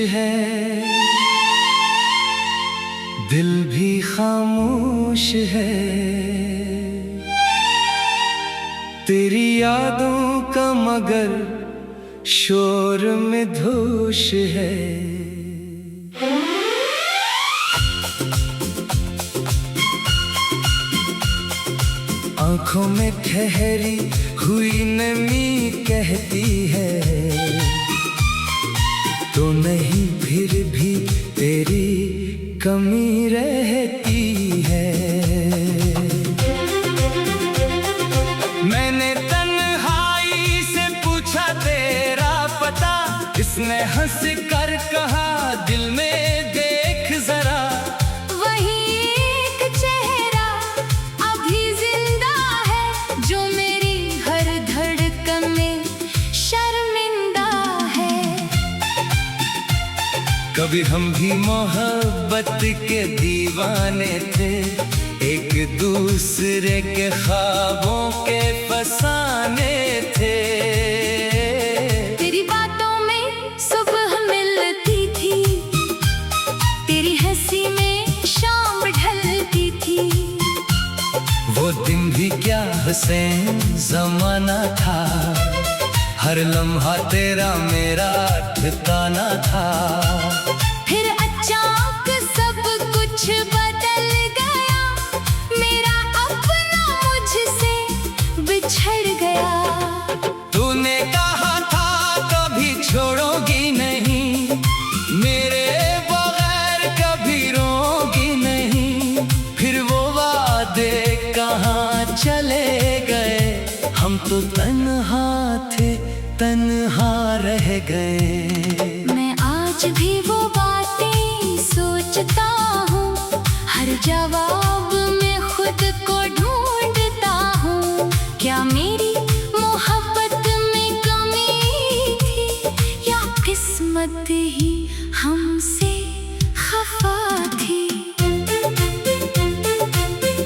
है, दिल भी खामोश है। तेरी यादों का मगर शोर में धोश है। आंखों में ठहरी हुई नमी कहती है, तो नहीं फिर भी तेरी कमी रहती है। मैंने तन्हाई से पूछा तेरा पता, इसने हंस कर कहा दिल में देख जरा। वही एक चेहरा अभी जिंदा है, जो मेरी हर धड़कन में शर्मिंदा है। कभी हम भी मोहब्बत के दीवाने थे, एक दूसरे के ख्वाबों के फसाने थे। तेरी बातों में सुबह मिलती थी, तेरी हंसी में शाम ढलती थी। वो दिन भी क्या हसीन जमाना था, हर लम्हा तेरा मेरा ठिकाना था। फिर अचानक सब कुछ बदल गया, मेरा अपना मुझसे बिछड़ गया। तूने कहा था कभी छोड़ोगी नहीं, मेरे बगैर कभी रोगी नहीं। फिर वो वादे कहाँ चले गए, हम तो तन्हा थे तन्हा रह गए। मैं आज भी वो बातें सोचता हूँ, हर जवाब में खुद को ढूंढता हूँ। क्या मेरी मोहब्बत में कमी थी, या किस्मत ही हमसे खफा थी।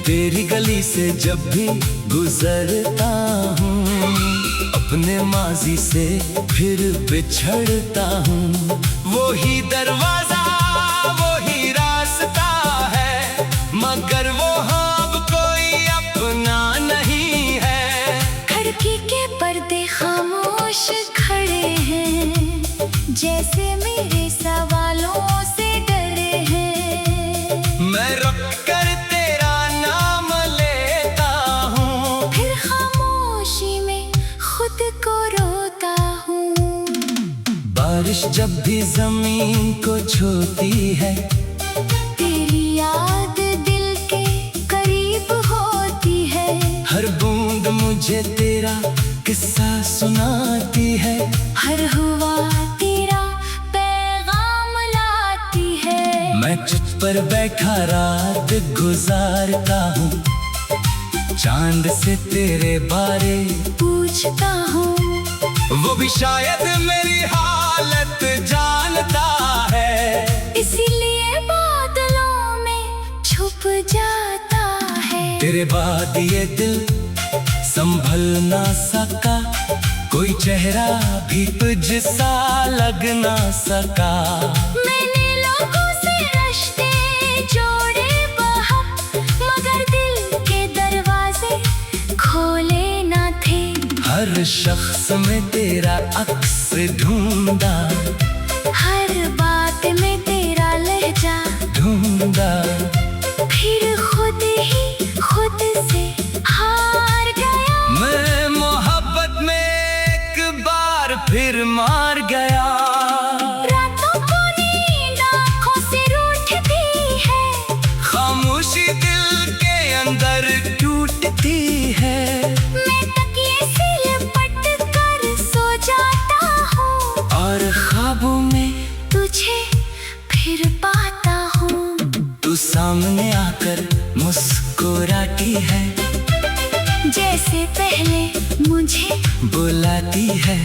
तेरी गली से जब भी गुजरता हूँ, अपने माजी से फिर बिछड़ता हूँ। वो ही दरवाजा वो ही रास्ता है, मगर वो अब कोई अपना नहीं है। खिड़की के पर्दे खामोश खड़े हैं, जैसे मेरे सवालों से डरे हैं। मैं रुक कर तेरा नाम लेता हूँ, फिर खामोशी में खुद को रोता हूँ। बारिश जब भी जमीन को छूती है, तेरी याद दिल के करीब होती है। हर बूंद मुझे तेरा किस्सा सुनाती है। हर हुआ तेरा पैगाम लाती है। मैं छत पर बैठा रात गुजारता हूँ, चांद से तेरे बारे पूछता हूँ। वो भी शायद मेरी हालत जानता है, इसीलिए बादलों में छुप जाता है। तेरे बाद ये दिल संभल ना सका, कोई चेहरा भी तुझसा लग ना सका। मैंने लोगों से रिश्ते जोड़े बहुत, मगर दिल के दरवाजे खोले ना थे। हर शख्स में तेरा अक्स ढूंढा, हर बात में तेरा लहजा ढूंढा। फिर खुद ही खुद से हार गया। मैं मोहब्बत में एक बार फिर मार गया। रातों को नींद आँखों से रूठती है, खामोशी दिल के अंदर टूटती है। मैं तकिए से लिपट कर सो जाता हूँ, और ख्वाबों में तुझे फिर पाता हूँ। तू सामने आकर मुस्कुराती है, जैसे पहले मुझे बुलाती है।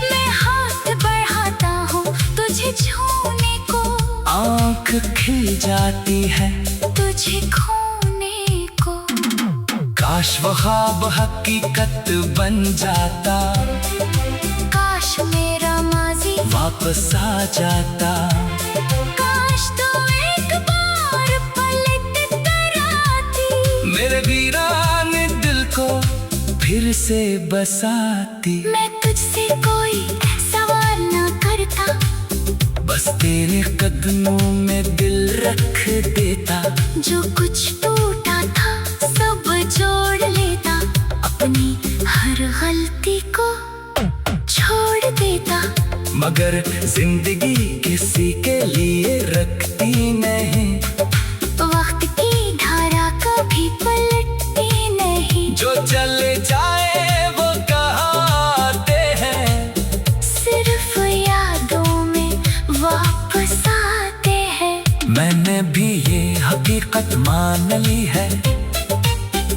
मैं हाथ बढ़ाता हूँ तुझे छूने को, आँख खिल जाती है तुझे खोने को। काश वो ख्वाब हकीकत बन जाता, काश मेरा माजी वापस आ जाता। काश तो एक बार पलट कर आती, मेरे वीरान दिल को फिर से बसाती। मैं तुझसे कोई सवाल ना करता, बस तेरे कदमों में दिल रख देता। जो कुछ टूटा था सब जोड़ लेता, अपनी हर गलती को छोड़ देता। मगर जिंदगी किसी के लिए रखती नहीं, वक्त की धारा कभी पलटती नहीं। जो चले जाए वो कहाते हैं, सिर्फ यादों में वापस आते हैं। मैंने भी ये हकीकत मान ली है,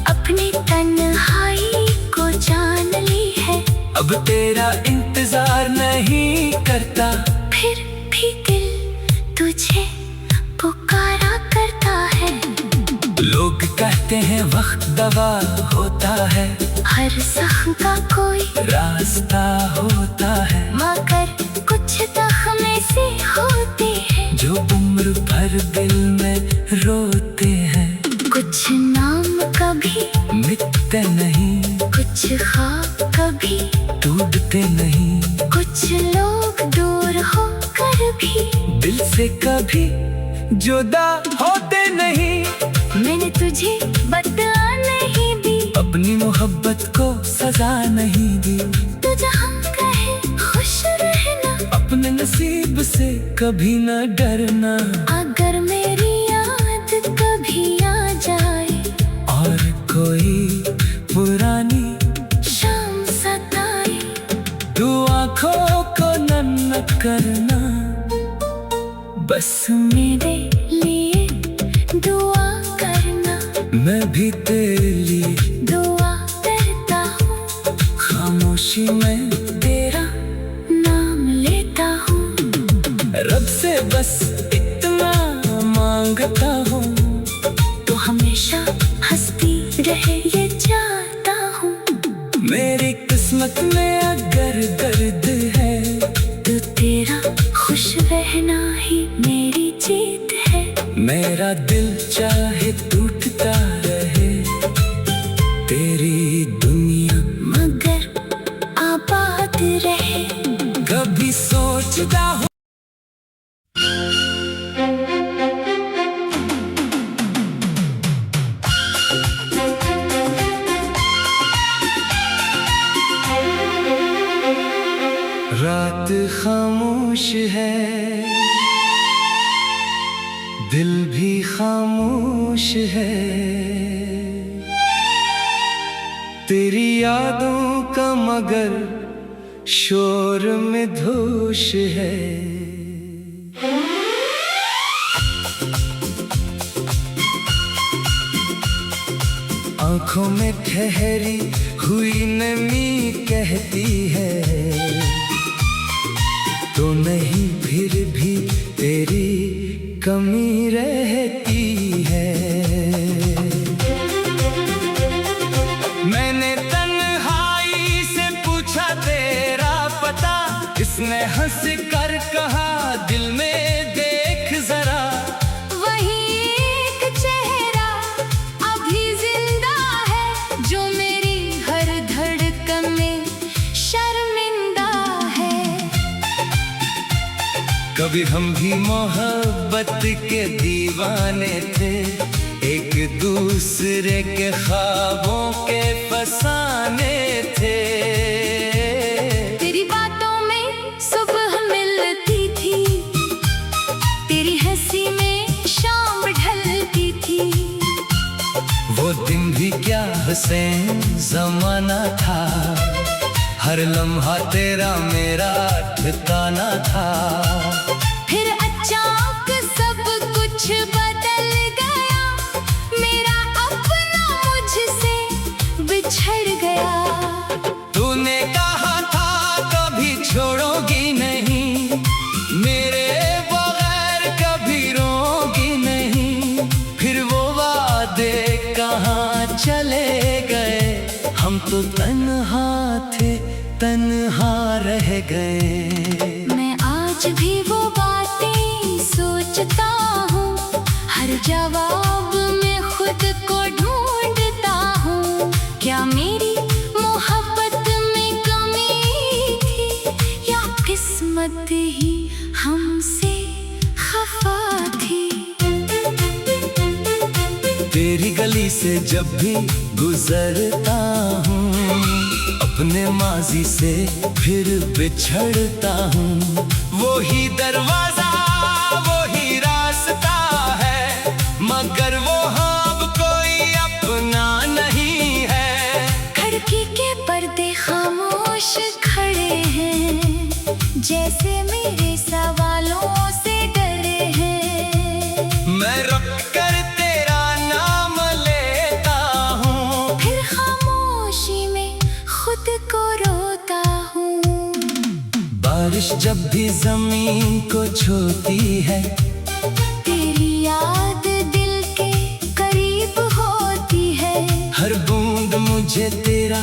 अपनी तन्हाई को जान ली है। अब तेरा इंतजार नहीं करता। फिर भी दिल तुझे पुकारा करता है। लोग कहते हैं वक्त दवा होता है, हर जख्म का कोई रास्ता होता है। मगर कुछ जख्म ऐसे होते हैं, जो उम्र भर दिल में रोते हैं। कुछ नाम कभी मिटते नहीं, कुछ ख्वाब कभी टूटते नहीं। कुछ लोग दूर होकर भी दिल से कभी जुदा होते नहीं। मैंने तुझे बदला नहीं दी, अपनी मोहब्बत को सजा नहीं दी। तू जहाँ कहे खुश रहना, अपने नसीब से कभी न डरना। अगर मेरी याद कभी आ जाए और कोई पुरानी शाम सताए, तू आँखों को नम करना। बस मेरे लिए दुआ करना। मैं भी तेरे लिए दुआ करता हूँ, खामोशी में तेरा नाम लेता हूँ। रब से बस इतना मांगता हूँ, तो हमेशा हंसती रहे ये चाहता हूँ। मेरी किस्मत में अगर दर्द है, तो तेरा खुश रहना ही मेरी जीत है। मेरा दिल चाहे टूटता रहे, तेरी दुनिया मगर आबाद रहे। कभी सोचता हूँ। रात खामोश है, दिल भी खामोश है। तेरी यादों का मगर शोर में धोश है। आंखों में ठहरी हुई नमी कहती है, तो नहीं फिर भी तेरी कमी रहती है। मैंने तन्हाई से पूछा तेरा पता, इसने हंस कर कहा दिल में देख जरा। वही एक चेहरा अभी जिंदा है, जो मेरी हर धड़कन में शर्मिंदा है। कभी हम भी मोहब्बत के दीवाने थे, एक दूसरे के ख्वाबों के फसाने थे। तेरी बातों में सुबह मिलती थी, तेरी हंसी में शाम ढलती थी। वो दिन भी क्या हसीन जमाना था, हर लम्हा तेरा मेरा ठिकाना था। फिर अचानक सब कुछ बदल गया, मेरा अपना मुझसे बिछड़ गया। तूने कहा था कभी छोड़ोगी नहीं, मेरे बगैर कभी रोगी नहीं। फिर वो वादे कहाँ चले गए, हम तो तन्हा थे तन्हा रह गए। मैं जवाब में खुद को ढूंढता हूँ। क्या मेरी मोहब्बत में कमी थी या किस्मत ही हमसे खफा थी। तेरी गली से जब भी गुजरता हूँ, अपने माजी से फिर बिछड़ता हूँ। वो ही दरवाजा, वो ही रास्ता है, मगर वो अब कोई अपना नहीं है। खिड़की के पर्दे खामोश खड़े हैं, जैसे मेरे सवालों से डरे हैं। मैं रुक कर तेरा नाम लेता हूँ, फिर खामोशी में खुद को रोता हूँ। बारिश जब भी जमीन को छूती है, तेरी याद दिल के करीब होती है। हर बूंद मुझे तेरा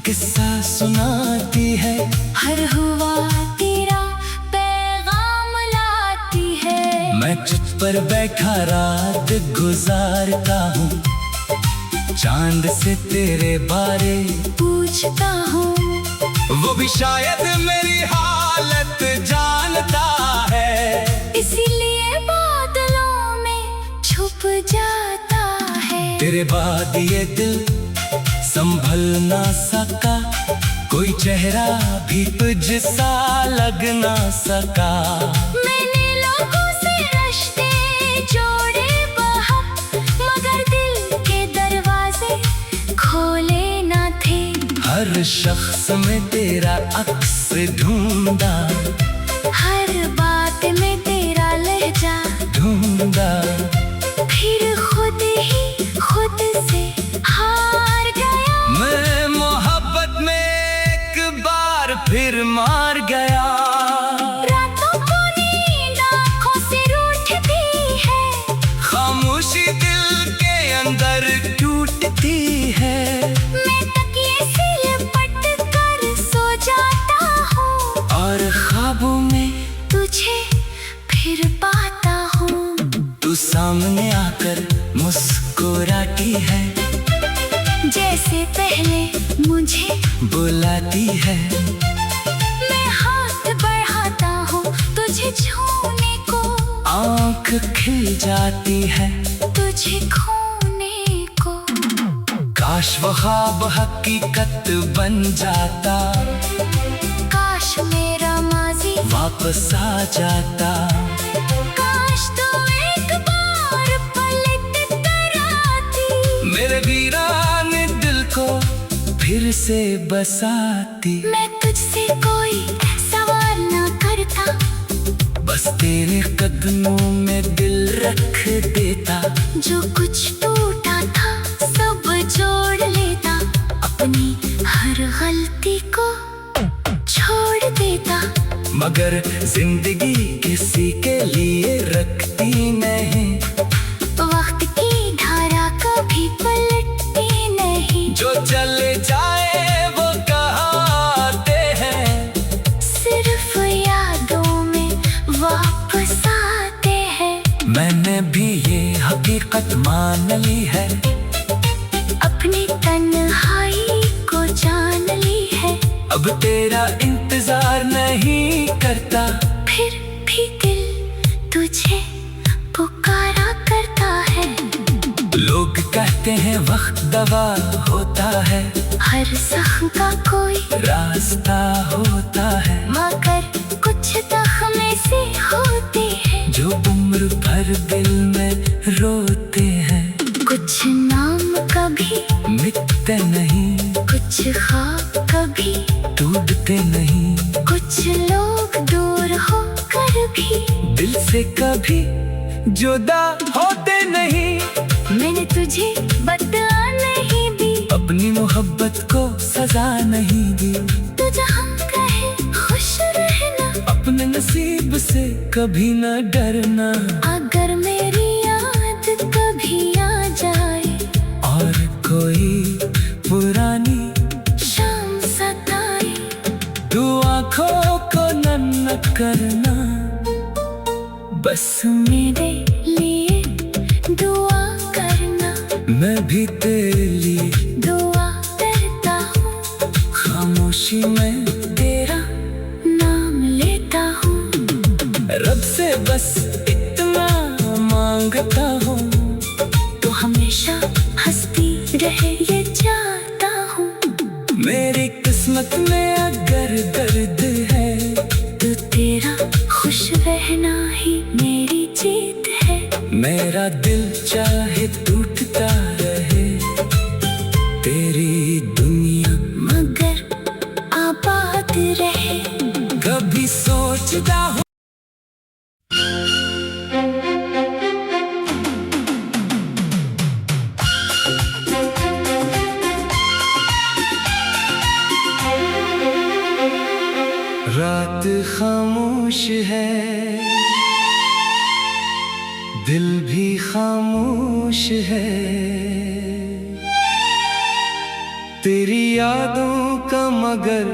किस्सा सुनाती है। हर हुआ तेरा पैगाम लाती है। मैं छत पर बैठा रात गुजारता हूँ, चांद से तेरे बारे पूछता हूँ। वो भी शायद मेरी हालत जानता है, इसीलिए बादलों में छुप जाता है। तेरे बाद ये दिल संभल ना सका, कोई चेहरा भी तुझसा लग ना सका। मैंने लोगों से रिश्ते जोड़े बहुत, मगर दिल के दरवाजे खोले ना थे। हर शख्स में तेरा अक्स ढूंढा, हर बात में तेरा लहजा ढूंढा। फिर खुद ही खुद से हार गया। मैं मोहब्बत में एक बार फिर मार गया। रातों को नींद आँखों से रूठती है, खामोशी दिल के अंदर टूटती है। मैं तकिए से लिपट कर सो जाता हूँ, और ख्वाबों में तुझे फिर पाता हूँ। तू सामने आकर मुस्कुराती है, जैसे पहले मुझे बुलाती है। मैं हाथ बढ़ाता हूँ तुझे छूने को, आँख खिल जाती है। तुझे खोने को। काश वो ख्वाब हकीकत बन जाता, काश मेरा माजी वापस आ जाता। काश तू एक बार पलट कर आती, मेरे वीरान दिल को फिर से बसाती। मैं तुझसे कोई सवाल ना करता, बस तेरे कदमों में दिल रख देता। जो कुछ टूटा था सब जोड़ लेता, अपनी हर गलती को छोड़ देता। मगर जिंदगी किसी के लिए रखती नहीं, वक्त की धारा कभी पलटती नहीं। जो चले जाए वो कहाँ आते हैं, सिर्फ यादों में वापस आते हैं। मैंने भी ये हकीकत मान ली है, अपनी तन्हाई को जान ली है। अब तेरा इंतजार नहीं करता। फिर भी दिल तुझे पुकारा करता है। लोग कहते हैं वक्त दवा होता है, हर जख्म का कोई रास्ता होता है। मगर कुछ जख्म से होते हैं, जो उम्र भर दिल में रोते हैं। कुछ नाम कभी मिटते नहीं, कुछ ख्वाब कभी टूटते नहीं। कुछ लोग दूर होकर भी दिल से कभी जुदा होते नहीं। मैंने तुझे बदला नहीं दी, अपनी मोहब्बत को सजा नहीं दी। तू जहाँ कहे खुश रहना, अपने नसीब से कभी न डरना। अगर मेरी याद कभी आ जाए और कोई पुरानी शाम सताए, तू आँखों को नन्हा करना। बस मेरे लिए दुआ करना, मैं भी तेरे लिए दुआ करता हूँ, खामोशी में तेरा नाम लेता हूँ। रब से बस इतना मांगता हूँ, तो हमेशा हंसती रहे ये चाहता हूँ। मेरी किस्मत में अगर दर्द है तो तेरा खुश रहना ही मेरी जीत है। मेरा दिल चाहे टूटता रहे, तेरी दुनिया मगर आबाद रहे। कभी सोचता हूँ रात खामोश है, दिल भी खामोश है, तेरी यादों का मगर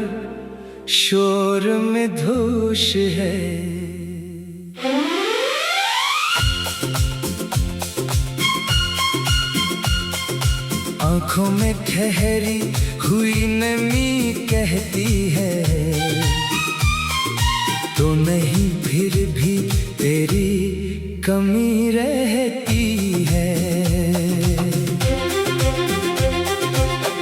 शोर में धोश है। आंखों में ठहरी हुई नमी कहती है, तो नहीं फिर भी तेरी कमी रहती है।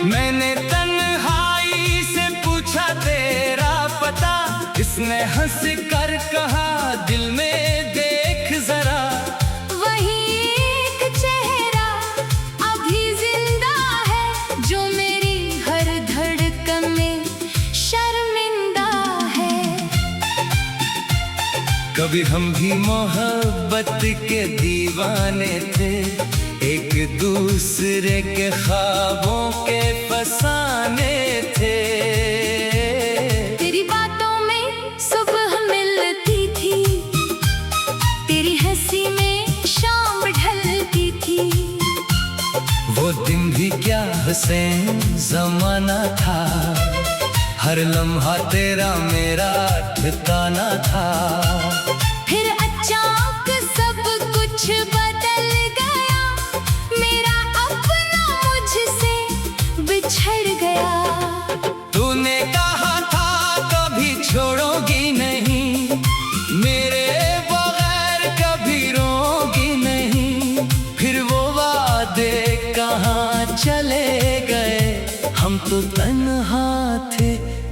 मैंने तन्हाई से पूछा तेरा पता, इसने हंस कर कहा दिल में देख जरा। वही एक चेहरा अभी जिंदा है, जो मेरी हर धड़कन में शर्मिंदा है। कभी हम भी मोहब्बत के दीवाने थे, एक दूसरे के ख्वाबों के फसाने थे। तेरी बातों में सुबह मिलती थी, तेरी हंसी में शाम ढलती थी। वो दिन भी क्या हसीन जमाना था, हर लम्हा तेरा मेरा ठिकाना था। फिर अचानक सब कुछ बदल गया, मेरा अपना मुझसे बिछड़ गया। तूने कहा था कभी छोड़ोगी नहीं, मेरे बगैर कभी रोगी नहीं। फिर वो वादे कहाँ चले गए, हम तो तन्हा थे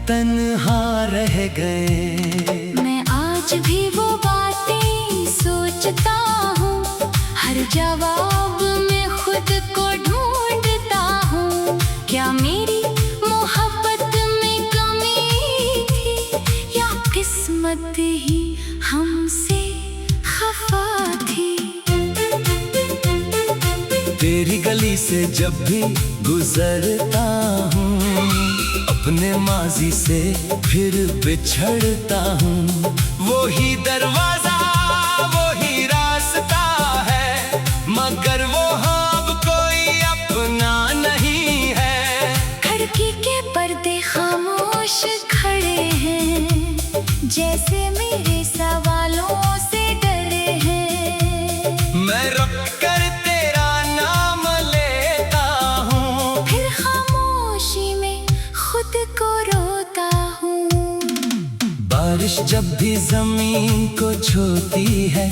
तन्हा रह गए। मैं आज भी वो बातें सोचता हूँ, हर जवाब में खुद को ढूंढता हूँ। क्या मेरी मोहब्बत में कमी थी, या किस्मत ही हमसे खफा थी। तेरी गली से जब भी गुजरता हूँ, अपने माजी से फिर बिछड़ता हूँ। वो ही दरवाजा वो ही रास्ता है, मगर वो अब कोई अपना नहीं है। खिड़की के पर्दे खामोश खड़े हैं, जैसे मेरे सवालों से डरे हैं। मैं रुक कर तेरा नाम लेता हूँ, फिर खामोशी में खुद को रोता हूँ। बारिश जब भी जमीन को छूती है,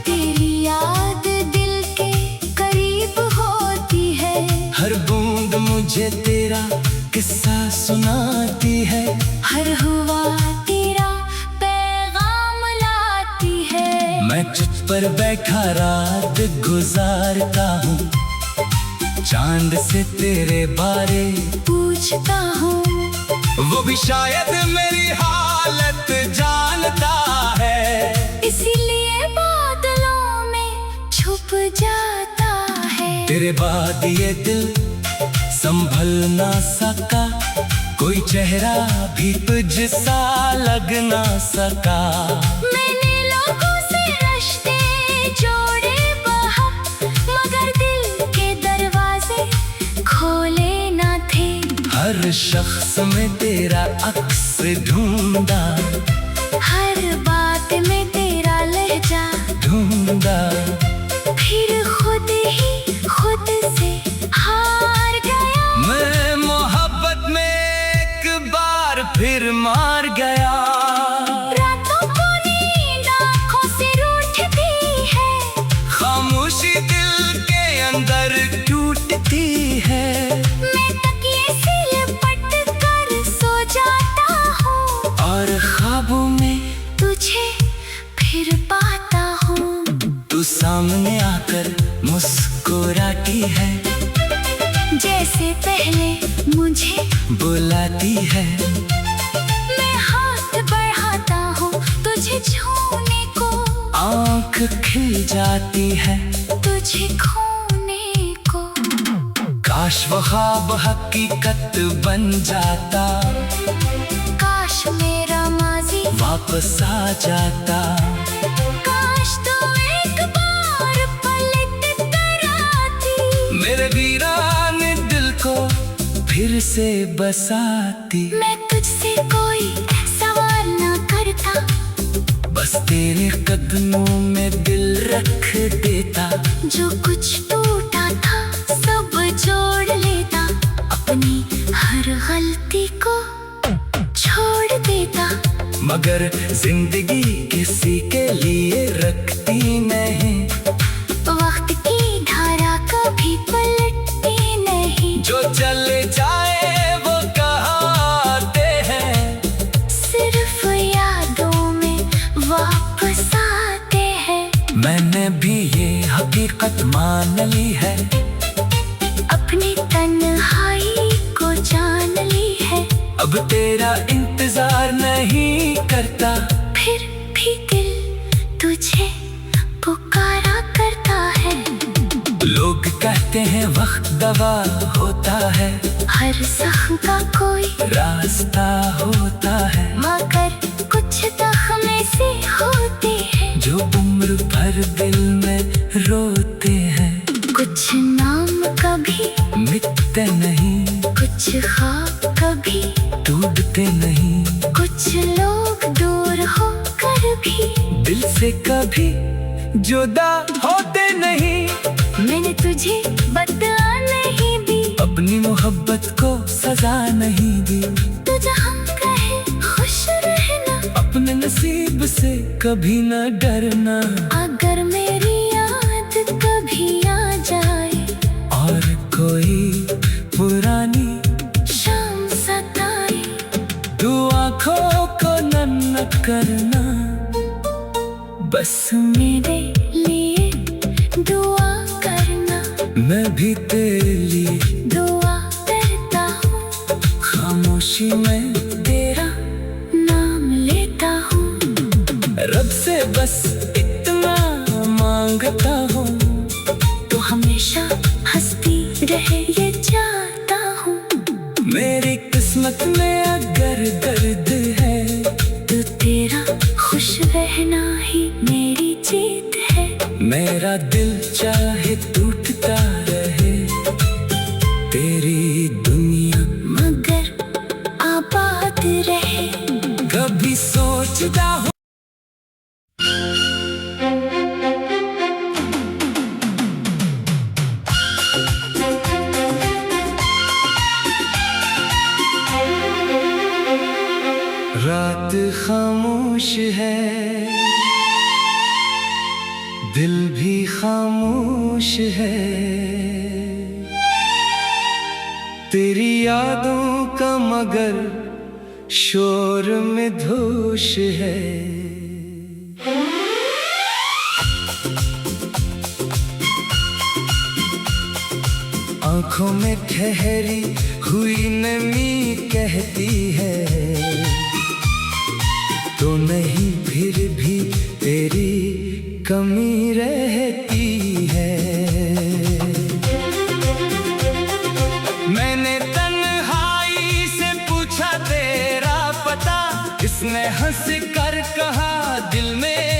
तेरी याद दिल के करीब होती है। हर बूंद मुझे तेरा किस्सा सुनाती है। हर हुआ तेरा पैगाम लाती है। मैं छत पर बैठा रात गुजारता हूँ, चांद से तेरे बारे पूछता हूँ। वो भी शायद मेरी हालत जानता है, इसीलिए बादलों में छुप जाता है। तेरे बाद ये दिल संभल ना सका, कोई चेहरा भी तुझसा लग ना सका। मैंने लोगों से रिश्ते जोड़े बहुत, मगर दिल के दरवाजे खोले ना थे। हर शख्स में तेरा अक्स ढूंढा, हर बात में तेरा लहजा ढूंढा। फिर सामने आकर मुस्कुराती है, जैसे पहले मुझे बुलाती है। मैं हाथ बढ़ाता हूँ तुझे छूने को, आँख खिल जाती है तुझे खोने को। काश वो ख्वाब हकीकत बन जाता, काश मेरा माजी वापस आ जाता। काश तू एक बार पलट कर आती, मेरे वीरान दिल को फिर से बसाती। मैं तुझसे कोई सवाल ना करता, बस तेरे कदमों में दिल रख देता। जो कुछ टूटा था सब जोड़ लेता, अपनी हर गलती को छोड़ देता। मगर जिंदगी किसी के लिए रखती नहीं, वक्त की धारा कभी पलटती नहीं। जो चले जाए वो कहाते हैं, सिर्फ यादों में वापस आते हैं। मैंने भी ये हकीकत मान ली है, अपनी तन्हाई को जान ली है। अब तेरा इंतजार नहीं करता। फिर भी दिल तुझे पुकारा करता है। लोग कहते हैं वक्त दवा होता है, हर जख्म का कोई रास्ता होता है। मगर कुछ जख्म ऐसे होते हैं जो उम्र भर दिल में रोते हैं। कुछ नाम कभी मिटते नहीं, कुछ ख्वाब कभी टूटते नहीं। कुछ लोग दूर होकर भी दिल से कभी जुदा होते नहीं। मैंने तुझे बदला नहीं दी, अपनी मोहब्बत को सजा नहीं दी। तू जहाँ कहे खुश रहना, अपने नसीब से कभी न डरना। अगर मेरी याद कभी आ जाए और कोई पुरानी शाम सताए, तू आँखों को नन्हा करना। बस मेरे लिए दुआ करना। मैं भी तेरे लिए दुआ करता हूँ, खामोशी में तेरा नाम लेता हूँ। रब से बस इतना मांगता हूँ, तो हमेशा हंसती रहे ये चाहता हूँ। मेरी किस्मत में अगर दर्द है तो तेरा खुश रहना ही मेरी जीत है। मेरा दिल चाहे टूटता रहे, तेरी दुनिया मगर आबाद रहे। कभी सोचता हूँ रात खामोश है, दिल भी खामोश है। तेरी यादों का मगर शोर में धोश है। आंखों में ठहरी हुई नमी कहती है, तो नहीं फिर भी तेरी कमी रहती है। मैंने तन्हाई से पूछा तेरा पता, इसने हंस कर कहा दिल में